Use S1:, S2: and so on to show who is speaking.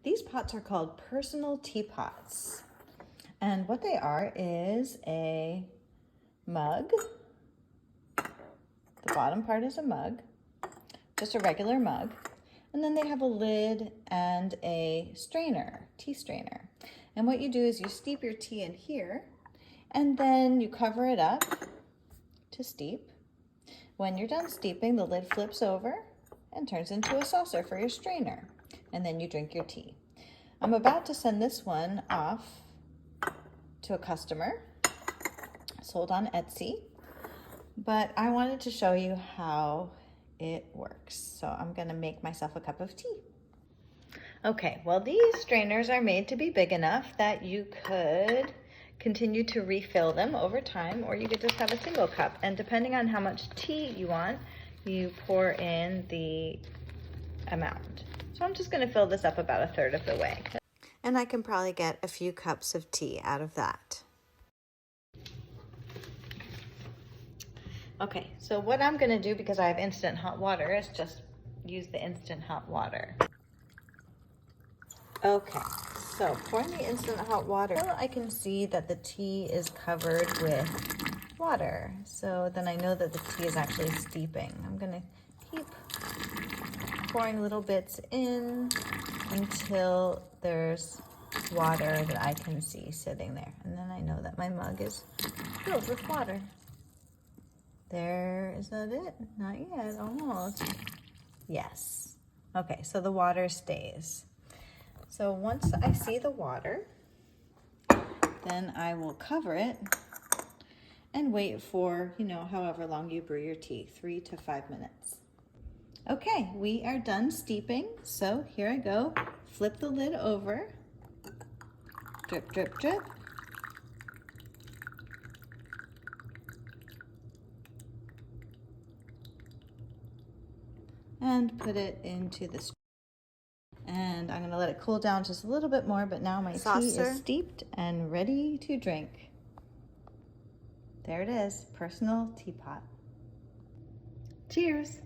S1: These pots are called personal teapots. And what they are is a mug. The bottom part is a mug, just a regular mug. And then they have a lid and a strainer, tea strainer. And what you do is you steep your tea in here, and then you cover it up to steep. When you're done steeping, the lid flips over and turns into a saucer for your strainer. And then you drink your tea. I'm about to send this one off to a customer, sold on Etsy, but I wanted to show you how it works. So I'm gonna make myself a cup of tea. Okay, well, these strainers are made to be big enough that you could continue to refill them over time, or you could just have a single cup. And depending on how much tea you want, you pour in the amount. So I'm just gonna fill this up about 1/3 of the way. And I can probably get a few cups of tea out of that. Okay, so what I'm gonna do, because I have instant hot water, is just use the instant hot water. Okay, so pouring the instant hot water, I can see that the tea is covered with water. So then I know that the tea is actually steeping. I'm gonna keep pouring little bits in until there's water that I can see sitting there. And then I know that my mug is filled with water. There, is that it? Not yet, almost. Yes. Okay, so the water stays. So once I see the water, then I will cover it and wait for, however long you brew your tea, 3 to 5 minutes. Okay, we are done steeping. So here I go. Flip the lid over. Drip, drip, drip. And put it into the strainer. And I'm gonna let it cool down just a little bit more, but now my tea is steeped and ready to drink. There it is, personal teapot. Cheers.